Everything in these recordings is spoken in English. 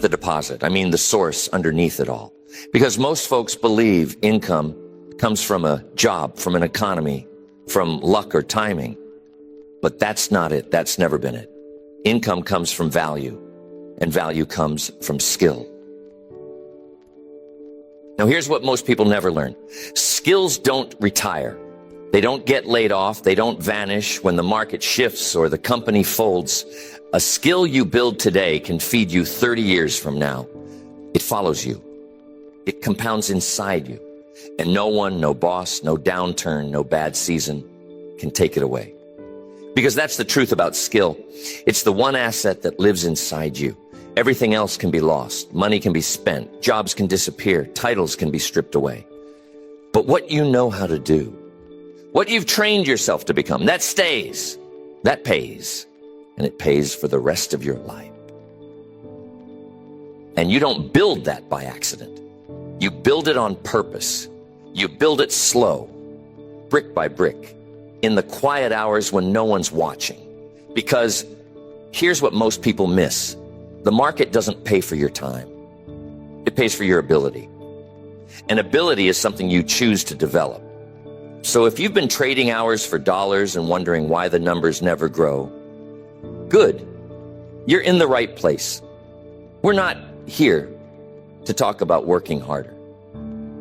the deposit. I mean the source underneath it all. Because most folks believe income comes from a job, from an economy, from luck or timing. But that's not it. That's never been it. Income comes from value, and value comes from skill. Now here's what most people never learn. Skills don't retire. They don't get laid off. They don't vanish when the market shifts or the company folds. A skill you build today can feed you 30 years from now. It follows you. It compounds inside you. And no one, no boss, no downturn, no bad season can take it away. Because that's the truth about skill. It's the one asset that lives inside you. Everything else can be lost. Money can be spent. Jobs can disappear. Titles can be stripped away. But what you know how to do, what you've trained yourself to become, that stays. That pays. And it pays for the rest of your life. And you don't build that by accident. You build it on purpose. You build it slow, brick by brick, in the quiet hours when no one's watching. Because here's what most people miss. The market doesn't pay for your time. It pays for your ability. And ability is something you choose to develop. So if you've been trading hours for dollars and wondering why the numbers never grow, good. You're in the right place. We're not here to talk about working harder.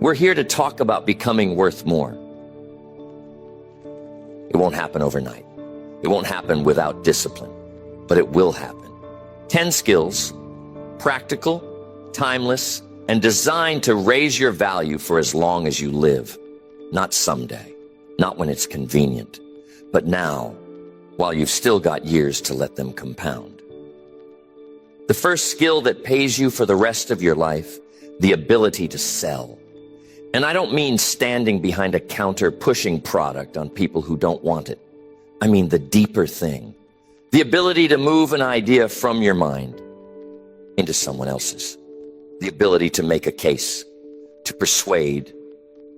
We're here to talk about becoming worth more. It won't happen overnight. It won't happen without discipline, but it will happen. 10 skills, practical, timeless, and designed to raise your value for as long as you live. Not someday, not when it's convenient, but now, while you've still got years to let them compound. The first skill that pays you for the rest of your life, the ability to sell. And I don't mean standing behind a counter pushing product on people who don't want it. I mean the deeper thing, the ability to move an idea from your mind into someone else's, the ability to make a case, to persuade,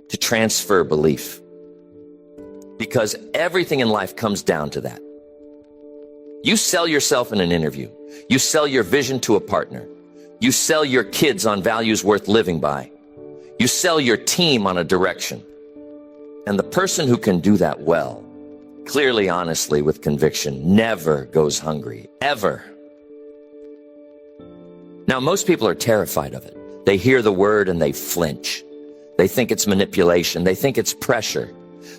to transfer belief. Because everything in life comes down to that. You sell yourself in an interview. You sell your vision to a partner. You sell your kids on values worth living by. You sell your team on a direction. And the person who can do that well, clearly, honestly, with conviction, never goes hungry, ever. Now, most people are terrified of it. They hear the word and they flinch. They think it's manipulation. They think it's pressure.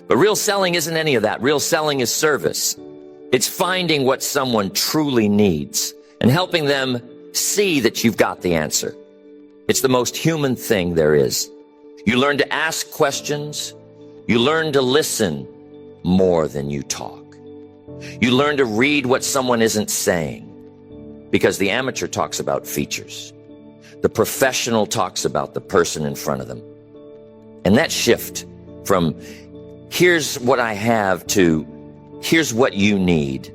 But real selling isn't any of that. Real selling is service. It's finding what someone truly needs and helping them see that you've got the answer. It's the most human thing there is. You learn to ask questions. You learn to listen more than you talk. You learn to read what someone isn't saying, because the amateur talks about features. The professional talks about the person in front of them. And that shift from here's what I have to here's what you need,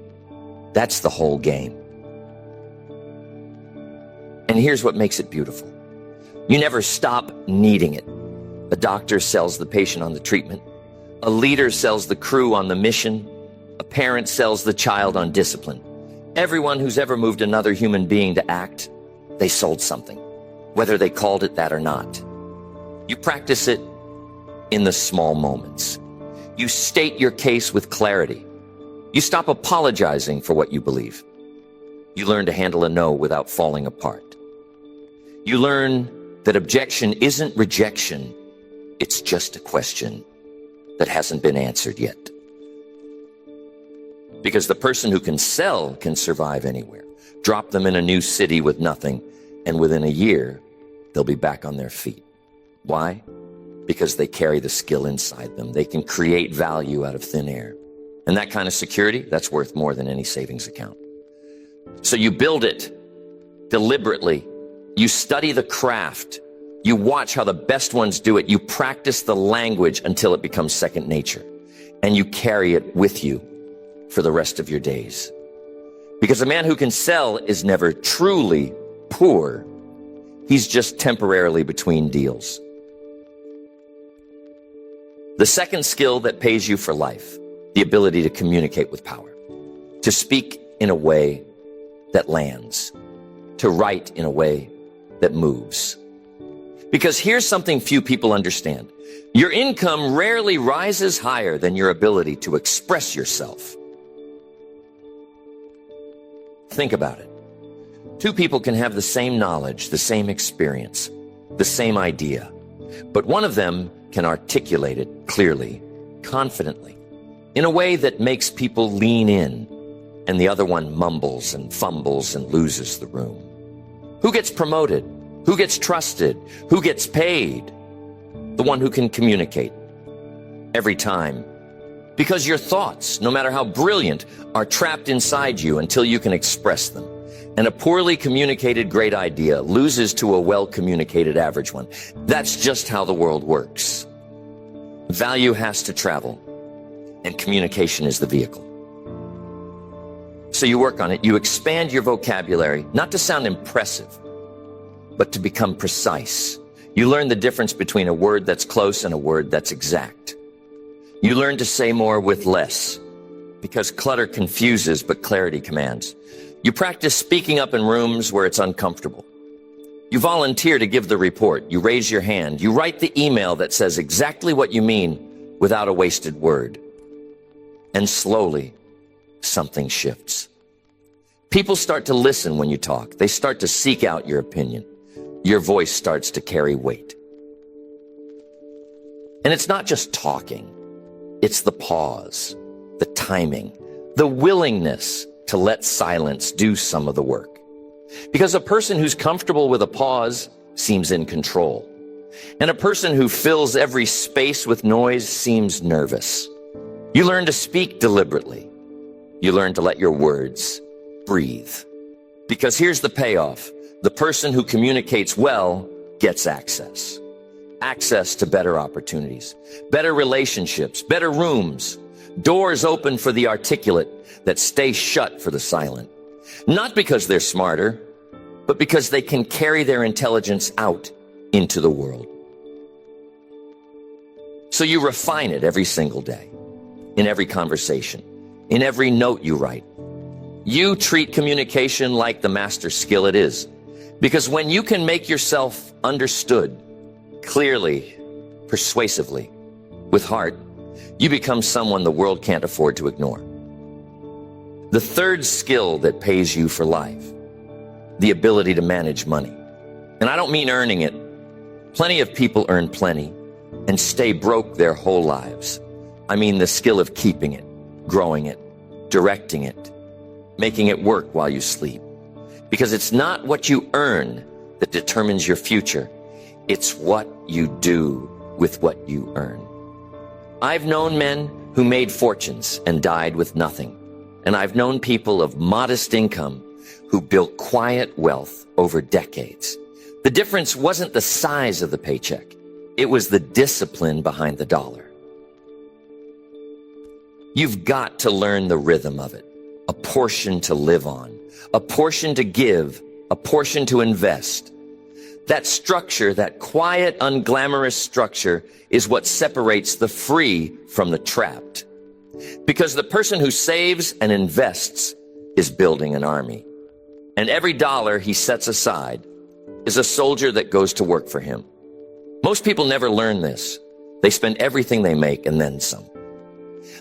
that's the whole game. And here's what makes it beautiful. You never stop needing it. A doctor sells the patient on the treatment. A leader sells the crew on the mission. A parent sells the child on discipline. Everyone who's ever moved another human being to act, they sold something, whether they called it that or not. You practice it in the small moments. You state your case with clarity. You stop apologizing for what you believe. You learn to handle a no without falling apart. You learn that objection isn't rejection. It's just a question that hasn't been answered yet. Because the person who can sell can survive anywhere. Drop them in a new city with nothing, and within a year, they'll be back on their feet. Why? Because they carry the skill inside them. They can create value out of thin air. And that kind of security, that's worth more than any savings account. So you build it deliberately. You study the craft. You watch how the best ones do it. You practice the language until it becomes second nature. And you carry it with you for the rest of your days. Because a man who can sell is never truly poor. He's just temporarily between deals. The second skill that pays you for life, the ability to communicate with power, to speak in a way that lands, to write in a way that moves. Because here's something few people understand. Your income rarely rises higher than your ability to express yourself. Think about it. Two people can have the same knowledge, the same experience, the same idea, but one of them can articulate it clearly, confidently, in a way that makes people lean in, and the other one mumbles and fumbles and loses the room. Who gets promoted? Who gets trusted? Who gets paid? The one who can communicate. Every time. Because your thoughts, no matter how brilliant, are trapped inside you until you can express them. And a poorly communicated great idea loses to a well-communicated average one. That's just how the world works. Value has to travel, and communication is the vehicle. So you work on it. You expand your vocabulary, not to sound impressive, but to become precise. You learn the difference between a word that's close and a word that's exact. You learn to say more with less, because clutter confuses, but clarity commands. You practice speaking up in rooms where it's uncomfortable. You volunteer to give the report. You raise your hand. You write the email that says exactly what you mean without a wasted word. And slowly, something shifts. People start to listen when you talk. They start to seek out your opinion. Your voice starts to carry weight. And it's not just talking. It's the pause, the timing, the willingness to let silence do some of the work. Because a person who's comfortable with a pause seems in control. And a person who fills every space with noise seems nervous. You learn to speak deliberately. You learn to let your words breathe. Because here's the payoff. The person who communicates well gets access. Access to better opportunities, better relationships, better rooms, doors open for the articulate that stay shut for the silent. Not because they're smarter, but because they can carry their intelligence out into the world. So you refine it every single day, in every conversation, in every note you write. You treat communication like the master skill it is. Because when you can make yourself understood, clearly, persuasively, with heart, you become someone the world can't afford to ignore. The third skill that pays you for life, the ability to manage money. And I don't mean earning it. Plenty of people earn plenty and stay broke their whole lives. I mean the skill of keeping it, growing it, directing it, making it work while you sleep. Because it's not what you earn that determines your future. It's what you do with what you earn. I've known men who made fortunes and died with nothing. And I've known people of modest income who built quiet wealth over decades. The difference wasn't the size of the paycheck. It was the discipline behind the dollar. You've got to learn the rhythm of it. A portion to live on, a portion to give, a portion to invest. That structure, that quiet, unglamorous structure, is what separates the free from the trapped. Because the person who saves and invests is building an army. And every dollar he sets aside is a soldier that goes to work for him. Most people never learn this. They spend everything they make and then some.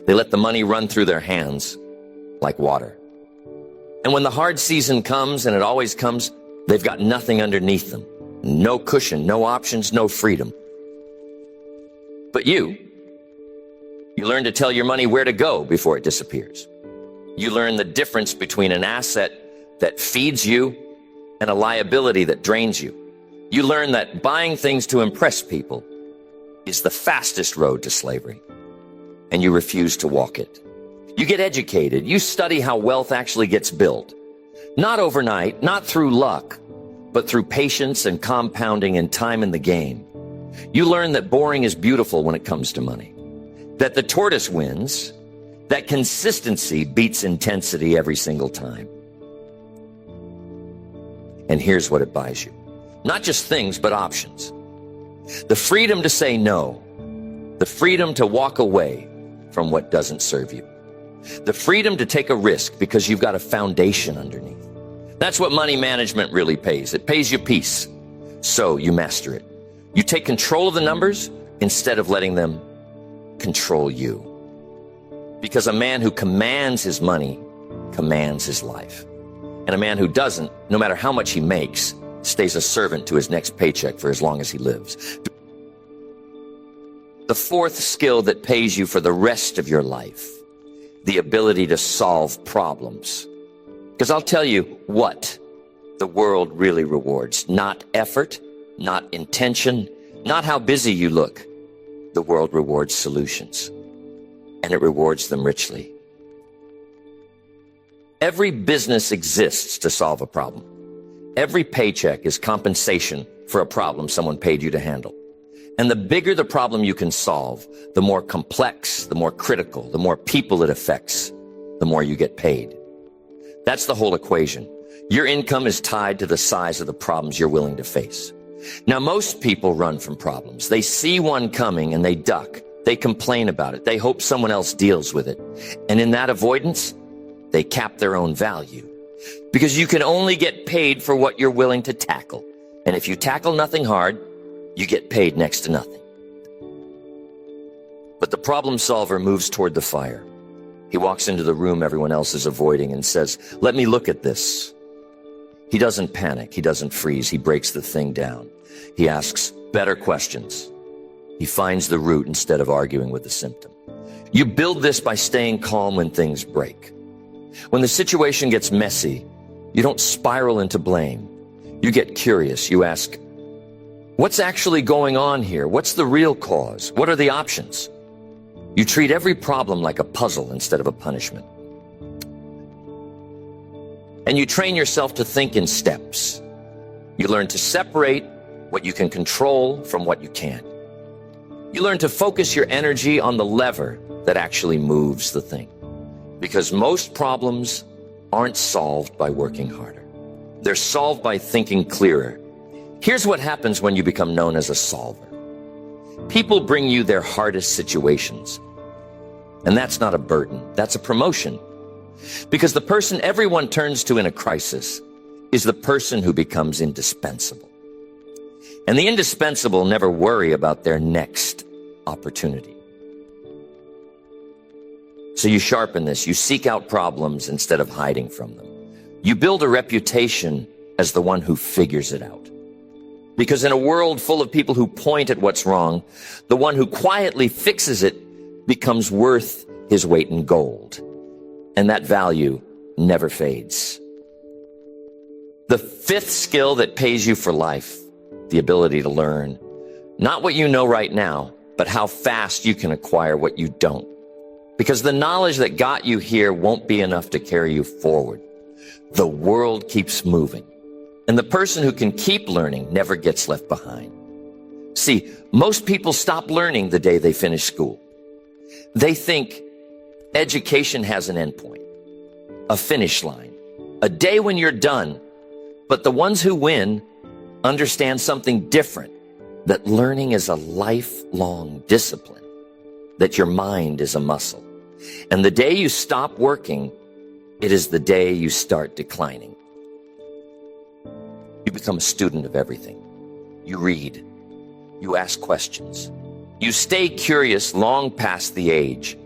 They let the money run through their hands like water. And when the hard season comes, and it always comes, they've got nothing underneath them. No cushion, no options, no freedom. But you learn to tell your money where to go before it disappears. You learn the difference between an asset that feeds you and a liability that drains you. You learn that buying things to impress people is the fastest road to slavery, and you refuse to walk it. You get educated. You study how wealth actually gets built. Not overnight, not through luck, but through patience and compounding and time in the game. You learn that boring is beautiful when it comes to money. That the tortoise wins, that consistency beats intensity every single time. And here's what it buys you. Not just things, but options. The freedom to say no. The freedom to walk away from what doesn't serve you. The freedom to take a risk because you've got a foundation underneath. That's what money management really pays. It pays you peace. So you master it. You take control of the numbers instead of letting them control you. Because a man who commands his money commands his life. And a man who doesn't, no matter how much he makes, stays a servant to his next paycheck for as long as he lives. The fourth skill that pays you for the rest of your life, the ability to solve problems. Because I'll tell you what the world really rewards. Not effort, not intention, not how busy you look. The world rewards solutions, and it rewards them richly. Every business exists to solve a problem. Every paycheck is compensation for a problem someone paid you to handle. And the bigger the problem you can solve, the more complex, the more critical, the more people it affects, the more you get paid. That's the whole equation. Your income is tied to the size of the problems you're willing to face. Now, most people run from problems. They see one coming and they duck. They complain about it. They hope someone else deals with it. And in that avoidance, they cap their own value. Because you can only get paid for what you're willing to tackle. And if you tackle nothing hard, you get paid next to nothing. But the problem solver moves toward the fire. He walks into the room everyone else is avoiding and says, "Let me look at this." He doesn't panic. He doesn't freeze. He breaks the thing down. He asks better questions. He finds the root instead of arguing with the symptom. You build this by staying calm when things break. When the situation gets messy, you don't spiral into blame. You get curious. You ask, what's actually going on here? What's the real cause? What are the options? You treat every problem like a puzzle instead of a punishment. And you train yourself to think in steps. You learn to separate what you can control from what you can't. You learn to focus your energy on the lever that actually moves the thing. Because most problems aren't solved by working harder. They're solved by thinking clearer. Here's what happens when you become known as a solver. People bring you their hardest situations. And that's not a burden. That's a promotion. Because the person everyone turns to in a crisis is the person who becomes indispensable. And the indispensable never worry about their next opportunity. So you sharpen this. You seek out problems instead of hiding from them. You build a reputation as the one who figures it out. Because in a world full of people who point at what's wrong, the one who quietly fixes it becomes worth his weight in gold. And that value never fades. The fifth skill that pays you for life, the ability to learn, not what you know right now, but how fast you can acquire what you don't. Because the knowledge that got you here won't be enough to carry you forward. The world keeps moving. And the person who can keep learning never gets left behind. See, most people stop learning the day they finish school. They think education has an endpoint, a finish line, a day when you're done. But the ones who win understand something different, that learning is a lifelong discipline, that your mind is a muscle. And the day you stop working, it is the day you start declining. You become a student of everything. You read. You ask questions. You stay curious long past the age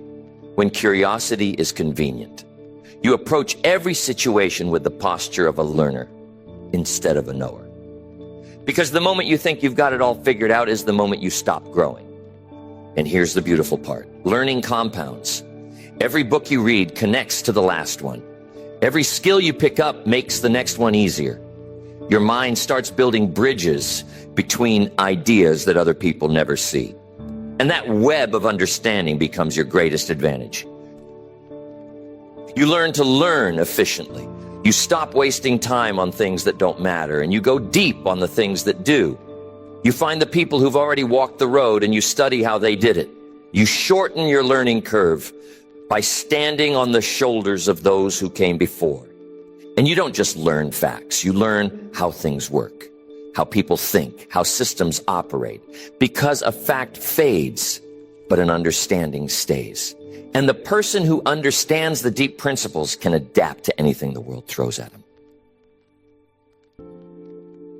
when curiosity is convenient. You approach every situation with the posture of a learner instead of a knower. Because the moment you think you've got it all figured out is the moment you stop growing. And here's the beautiful part. Learning compounds. Every book you read connects to the last one. Every skill you pick up makes the next one easier. Your mind starts building bridges between ideas that other people never see. And that web of understanding becomes your greatest advantage. You learn to learn efficiently. You stop wasting time on things that don't matter, and you go deep on the things that do. You find the people who've already walked the road and you study how they did it. You shorten your learning curve by standing on the shoulders of those who came before. And you don't just learn facts, you learn how things work, how people think, how systems operate. Because a fact fades, but an understanding stays. And the person who understands the deep principles can adapt to anything the world throws at him.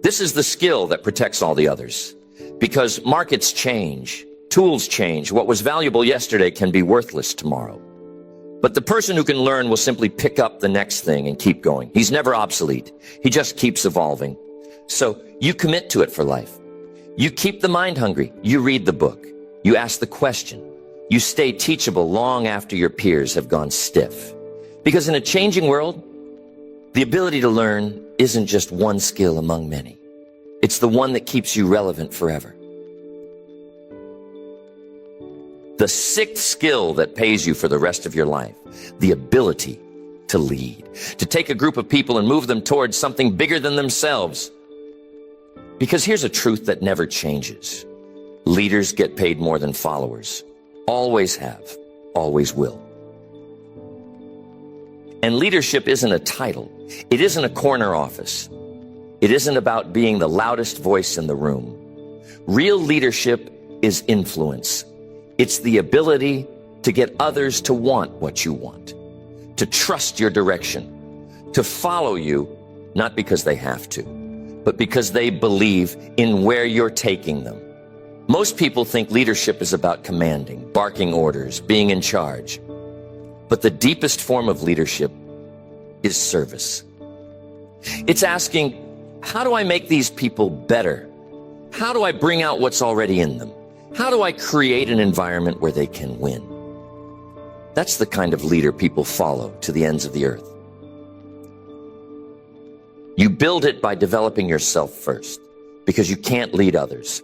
This is the skill that protects all the others. Because markets change, tools change. What was valuable yesterday can be worthless tomorrow. But the person who can learn will simply pick up the next thing and keep going. He's never obsolete. He just keeps evolving. So you commit to it for life. You keep the mind hungry. You read the book. You ask the question. You stay teachable long after your peers have gone stiff. Because in a changing world, the ability to learn isn't just one skill among many. It's the one that keeps you relevant forever. The sixth skill that pays you for the rest of your life, the ability to lead, to take a group of people and move them towards something bigger than themselves. Because here's a truth that never changes. Leaders get paid more than followers. Always have, always will. And leadership isn't a title. It isn't a corner office. It isn't about being the loudest voice in the room. Real leadership is influence. It's the ability to get others to want what you want, to trust your direction, to follow you, not because they have to, but because they believe in where you're taking them. Most people think leadership is about commanding, barking orders, being in charge. But the deepest form of leadership is service. It's asking, how do I make these people better? How do I bring out what's already in them? How do I create an environment where they can win? That's the kind of leader people follow to the ends of the earth. You build it by developing yourself first, because you can't lead others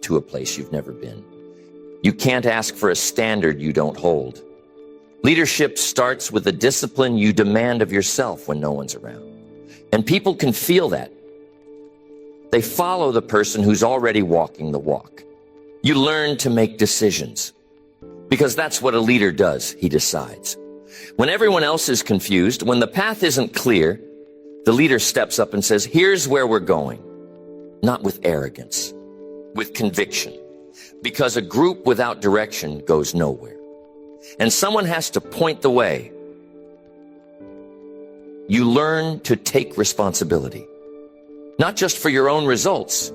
to a place you've never been. You can't ask for a standard you don't hold. Leadership starts with the discipline you demand of yourself when no one's around. And people can feel that. They follow the person who's already walking the walk. You learn to make decisions, because that's what a leader does. He decides. When everyone else is confused, when the path isn't clear, the leader steps up and says, here's where we're going. Not with arrogance, with conviction, because a group without direction goes nowhere. And someone has to point the way. You learn to take responsibility, not just for your own results,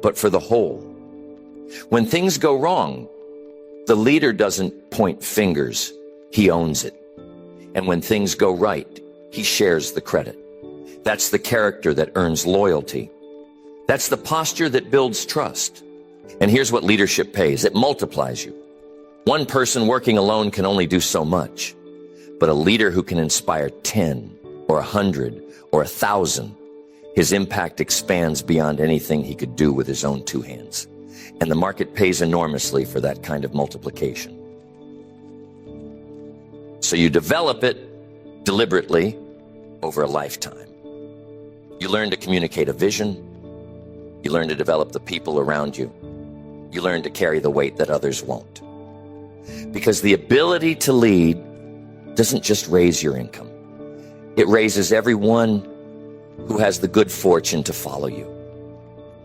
but for the whole. When things go wrong, the leader doesn't point fingers, he owns it. And when things go right, he shares the credit. That's the character that earns loyalty. That's the posture that builds trust. And here's what leadership pays. It multiplies you. One person working alone can only do so much, but a leader who can inspire 10 or 100 or 1,000, his impact expands beyond anything he could do with his own two hands. And the market pays enormously for that kind of multiplication. So you develop it deliberately over a lifetime. You learn to communicate a vision. You learn to develop the people around you. You learn to carry the weight that others won't. Because the ability to lead doesn't just raise your income. It raises everyone who has the good fortune to follow you.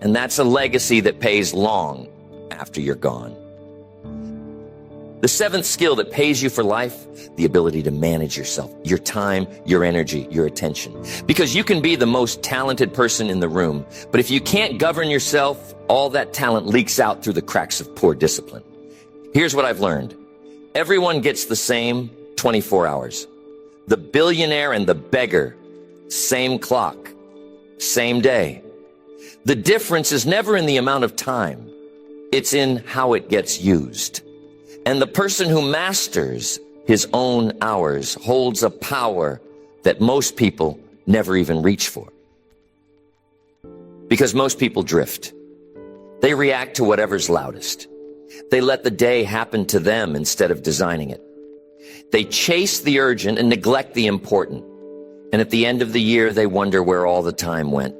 And that's a legacy that pays long after you're gone. The seventh skill that pays you for life, the ability to manage yourself, your time, your energy, your attention. Because you can be the most talented person in the room, but if you can't govern yourself, all that talent leaks out through the cracks of poor discipline. Here's what I've learned. Everyone gets the same 24 hours. The billionaire and the beggar, same clock, same day. The difference is never in the amount of time. It's in how it gets used. And the person who masters his own hours holds a power that most people never even reach for. Because most people drift. They react to whatever's loudest. They let the day happen to them instead of designing it. They chase the urgent and neglect the important. And at the end of the year, they wonder where all the time went.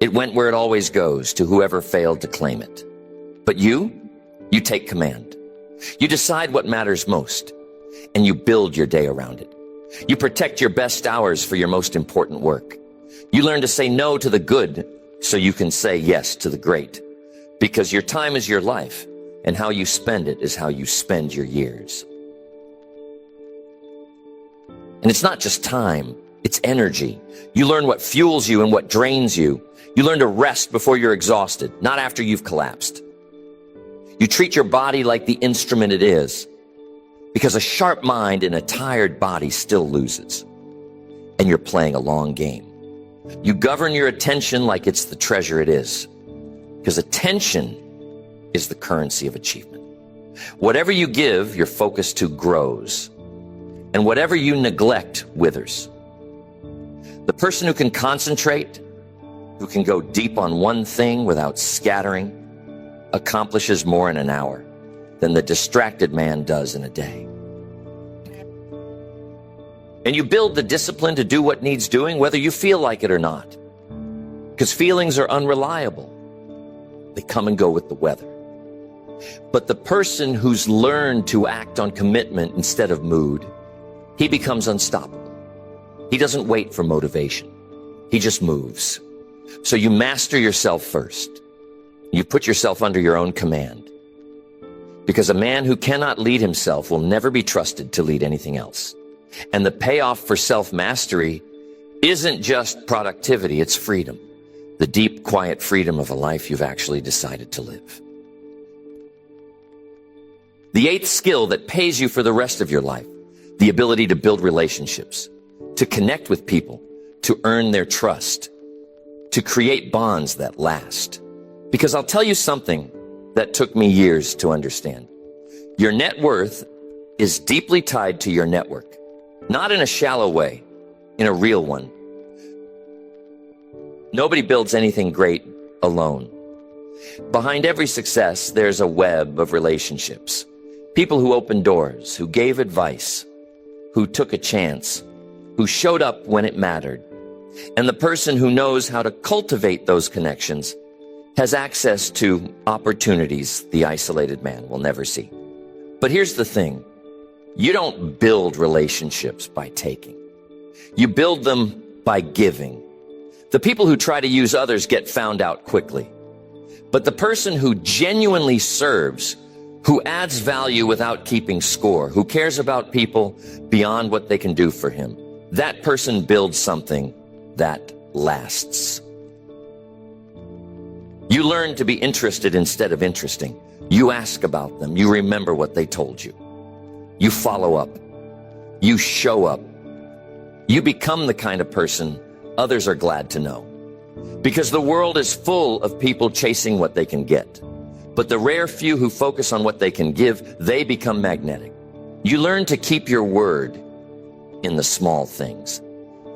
It went where it always goes, to whoever failed to claim it. But you take command. You decide what matters most, and you build your day around it. You protect your best hours for your most important work. You learn to say no to the good so you can say yes to the great. Because your time is your life, and how you spend it is how you spend your years. And it's not just time, It's energy. You learn what fuels you and what drains you. You learn to rest before you're exhausted, not after you've collapsed. You treat your body like the instrument it is, because a sharp mind in a tired body still loses. And you're playing a long game. You govern your attention like it's the treasure it is, because attention is the currency of achievement. Whatever you give, your focus to grows, and whatever you neglect withers. The person who can concentrate, who can go deep on one thing without scattering, accomplishes more in an hour than the distracted man does in a day. And you build the discipline to do what needs doing, whether you feel like it or not. Because feelings are unreliable. They come and go with the weather. But the person who's learned to act on commitment instead of mood, he becomes unstoppable. He doesn't wait for motivation. He just moves. So you master yourself first. You put yourself under your own command. Because a man who cannot lead himself will never be trusted to lead anything else. And the payoff for self-mastery isn't just productivity, it's freedom. The deep, quiet freedom of a life you've actually decided to live. The eighth skill that pays you for the rest of your life, the ability to build relationships, to connect with people, to earn their trust, to create bonds that last. Because I'll tell you something that took me years to understand. Your net worth is deeply tied to your network. Not in a shallow way, in a real one. Nobody builds anything great alone. Behind every success, there's a web of relationships. People who opened doors, who gave advice, who took a chance, who showed up when it mattered. And the person who knows how to cultivate those connections has access to opportunities the isolated man will never see. But here's the thing. You don't build relationships by taking. You build them by giving. The people who try to use others get found out quickly. But the person who genuinely serves, who adds value without keeping score, who cares about people beyond what they can do for him, that person builds something that lasts. You learn to be interested instead of interesting. You ask about them. You remember what they told you. You follow up. You show up. You become the kind of person others are glad to know. Because the world is full of people chasing what they can get. But the rare few who focus on what they can give, they become magnetic. You learn to keep your word in the small things.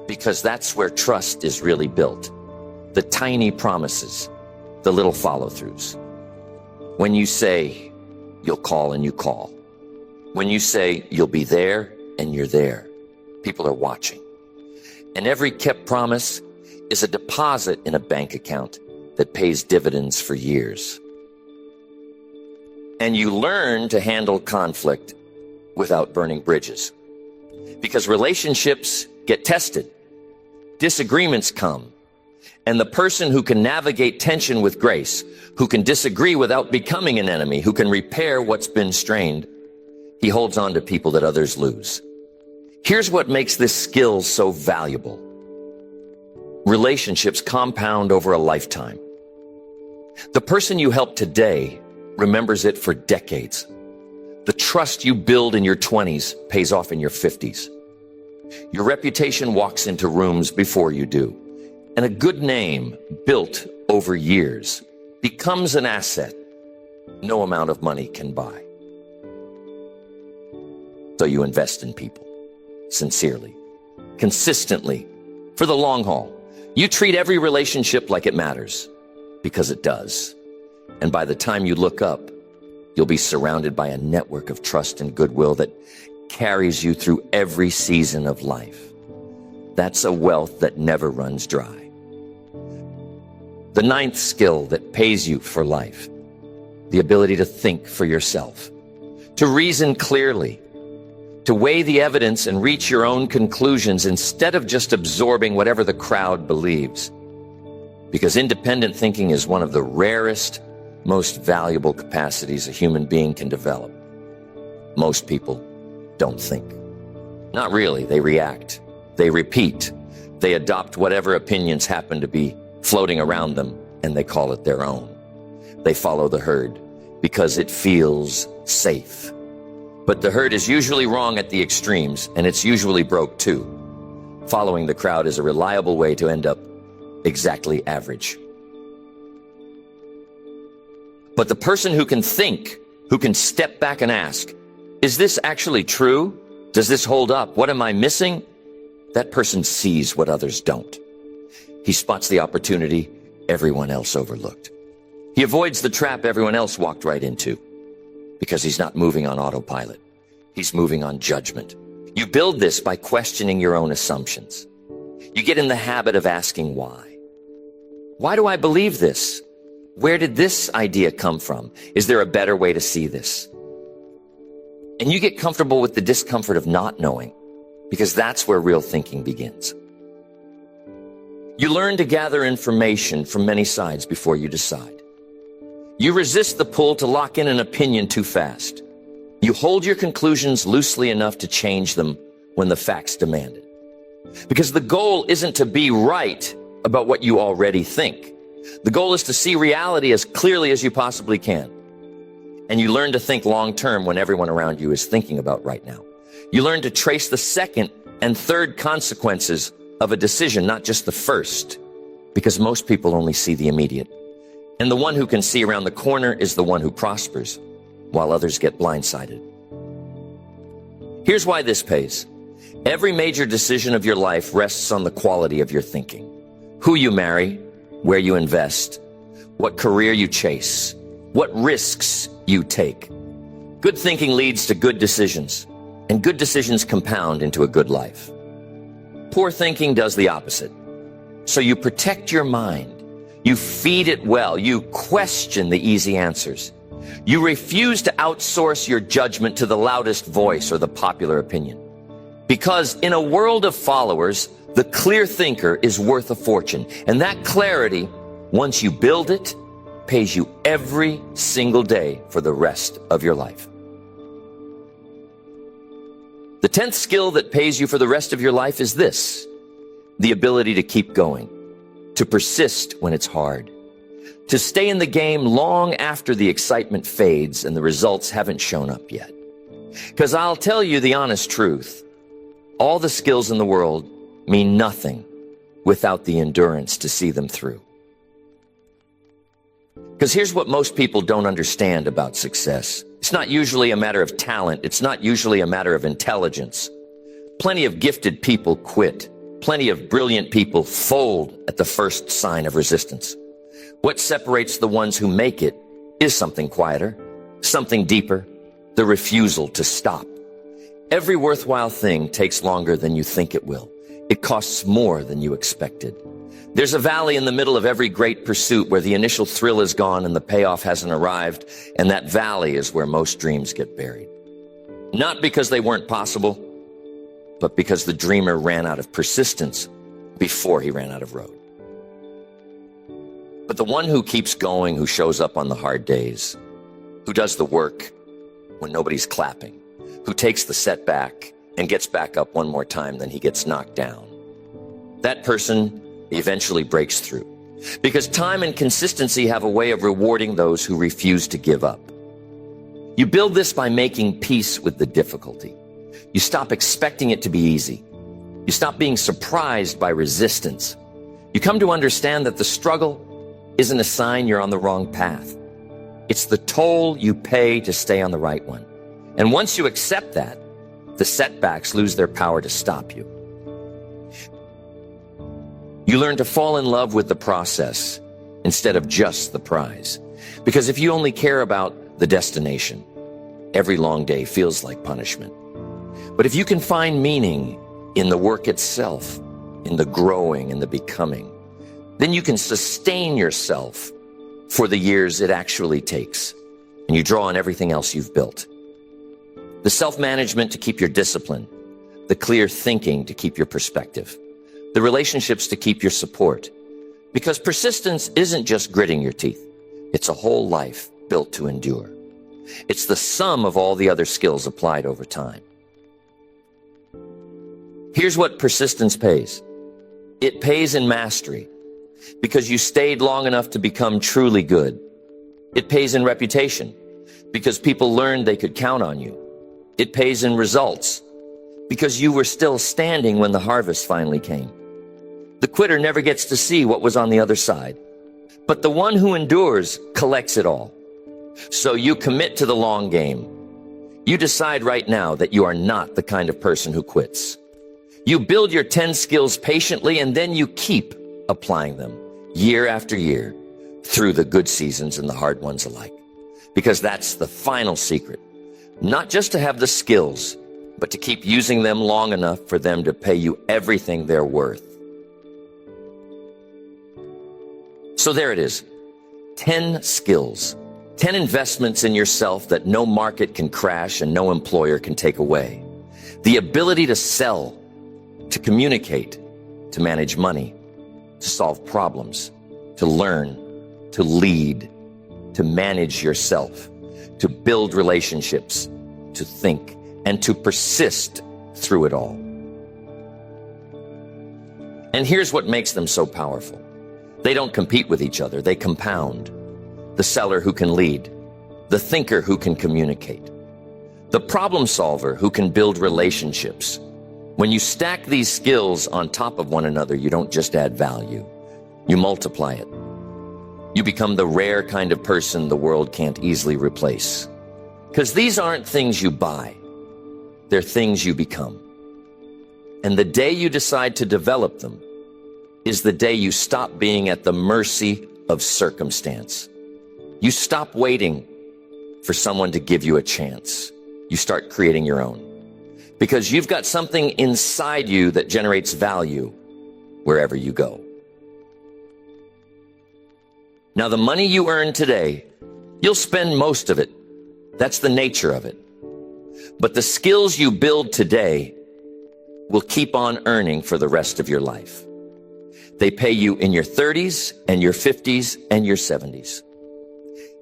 Because that's where trust is really built. The tiny promises, the little follow-throughs. When you say, you'll call and you call. When you say you'll be there and you're there, people are watching. And every kept promise is a deposit in a bank account that pays dividends for years. And you learn to handle conflict without burning bridges. Because relationships get tested. Disagreements come. And the person who can navigate tension with grace, who can disagree without becoming an enemy, who can repair what's been strained, he holds on to people that others lose. Here's what makes this skill so valuable. Relationships compound over a lifetime. The person you help today remembers it for decades. The trust you build in your 20s pays off in your 50s. Your reputation walks into rooms before you do. And a good name built over years becomes an asset no amount of money can buy. So you invest in people, sincerely, consistently, for the long haul. You treat every relationship like it matters, because it does. And by the time you look up, you'll be surrounded by a network of trust and goodwill that carries you through every season of life. That's a wealth that never runs dry. The ninth skill that pays you for life, the ability to think for yourself, to reason clearly, to weigh the evidence and reach your own conclusions instead of just absorbing whatever the crowd believes. Because independent thinking is one of the rarest, most valuable capacities a human being can develop. Most people don't think. Not really, they react. They repeat. They adopt whatever opinions happen to be floating around them, and they call it their own. They follow the herd because it feels safe. But the herd is usually wrong at the extremes, and it's usually broke too. Following the crowd is a reliable way to end up exactly average. But the person who can think, who can step back and ask, is this actually true? Does this hold up? What am I missing? That person sees what others don't. He spots the opportunity everyone else overlooked. He avoids the trap everyone else walked right into, because he's not moving on autopilot. He's moving on judgment. You build this by questioning your own assumptions. You get in the habit of asking why. Why do I believe this? Where did this idea come from? Is there a better way to see this? And you get comfortable with the discomfort of not knowing, because that's where real thinking begins. You learn to gather information from many sides before you decide. You resist the pull to lock in an opinion too fast. You hold your conclusions loosely enough to change them when the facts demand it. Because the goal isn't to be right about what you already think. The goal is to see reality as clearly as you possibly can. And you learn to think long term when everyone around you is thinking about right now. You learn to trace the second and third consequences of a decision, not just the first, because most people only see the immediate. And the one who can see around the corner is the one who prospers, while others get blindsided. Here's why this pays. Every major decision of your life rests on the quality of your thinking. Who you marry, where you invest, what career you chase, what risks you take. Good thinking leads to good decisions, and good decisions compound into a good life. Poor thinking does the opposite. So you protect your mind. You feed it well. You question the easy answers. You refuse to outsource your judgment to the loudest voice or the popular opinion. Because in a world of followers, the clear thinker is worth a fortune. And that clarity, once you build it, pays you every single day for the rest of your life. The 10th skill that pays you for the rest of your life is this: the ability to keep going, to persist when it's hard, to stay in the game long after the excitement fades and the results haven't shown up yet. Because I'll tell you the honest truth, all the skills in the world mean nothing without the endurance to see them through. Because here's what most people don't understand about success. It's not usually a matter of talent. It's not usually a matter of intelligence. Plenty of gifted people quit. Plenty of brilliant people fold at the first sign of resistance. What separates the ones who make it is something quieter, something deeper, the refusal to stop. Every worthwhile thing takes longer than you think it will. It costs more than you expected. There's a valley in the middle of every great pursuit where the initial thrill is gone and the payoff hasn't arrived, and that valley is where most dreams get buried. Not because they weren't possible, but because the dreamer ran out of persistence before he ran out of road. But the one who keeps going, who shows up on the hard days, who does the work when nobody's clapping, who takes the setback and gets back up one more time than he gets knocked down, that person eventually breaks through. Because time and consistency have a way of rewarding those who refuse to give up. You build this by making peace with the difficulty. You stop expecting it to be easy. You stop being surprised by resistance. You come to understand that the struggle isn't a sign you're on the wrong path. It's the toll you pay to stay on the right one. And once you accept that, the setbacks lose their power to stop you. You learn to fall in love with the process instead of just the prize. Because if you only care about the destination, every long day feels like punishment. But if you can find meaning in the work itself, in the growing and the becoming, then you can sustain yourself for the years it actually takes. And you draw on everything else you've built. The self-management to keep your discipline, the clear thinking to keep your perspective, the relationships to keep your support. Because persistence isn't just gritting your teeth. It's a whole life built to endure. It's the sum of all the other skills applied over time. Here's what persistence pays. It pays in mastery because you stayed long enough to become truly good. It pays in reputation because people learned they could count on you. It pays in results because you were still standing when the harvest finally came. The quitter never gets to see what was on the other side, but the one who endures collects it all. So you commit to the long game. You decide right now that you are not the kind of person who quits. You build your 10 skills patiently, and then you keep applying them year after year through the good seasons and the hard ones alike. Because that's the final secret. Not just to have the skills, but to keep using them long enough for them to pay you everything they're worth. So there it is. 10 skills. 10 investments in yourself that no market can crash and no employer can take away. The ability to sell, to communicate, to manage money, to solve problems, to learn, to lead, to manage yourself, to build relationships, to think, and to persist through it all. And here's what makes them so powerful. They don't compete with each other, they compound. The seller who can lead, the thinker who can communicate, the problem solver who can build relationships. When you stack these skills on top of one another, you don't just add value, you multiply it. You become the rare kind of person the world can't easily replace. Because these aren't things you buy, they're things you become. And the day you decide to develop them is the day you stop being at the mercy of circumstance. You stop waiting for someone to give you a chance. You start creating your own. Because you've got something inside you that generates value wherever you go. Now, the money you earn today, you'll spend most of it. That's the nature of it. But the skills you build today will keep on earning for the rest of your life. They pay you in your 30s and your 50s and your 70s.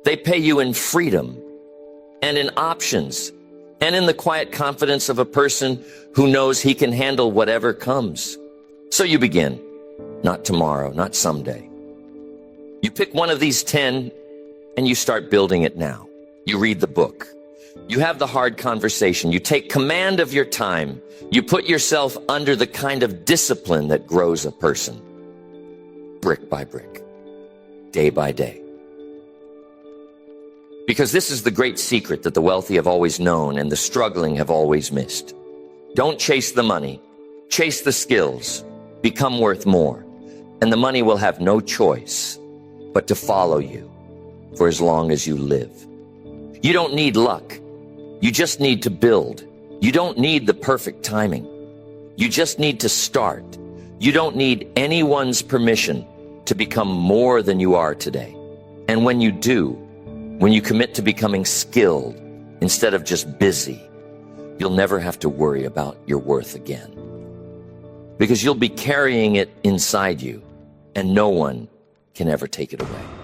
They pay you in freedom and in options and in the quiet confidence of a person who knows he can handle whatever comes. So you begin, not tomorrow, not someday. You pick one of these 10 and you start building it now. You read the book. You have the hard conversation. You take command of your time. You put yourself under the kind of discipline that grows a person. Brick by brick, day by day. Because this is the great secret that the wealthy have always known and the struggling have always missed. Don't chase the money, chase the skills, become worth more, and the money will have no choice but to follow you for as long as you live. You don't need luck. You just need to build. You don't need the perfect timing. You just need to start. You don't need anyone's permission to become more than you are today. And when you do, when you commit to becoming skilled instead of just busy, you'll never have to worry about your worth again. Because you'll be carrying it inside you, and no one can ever take it away.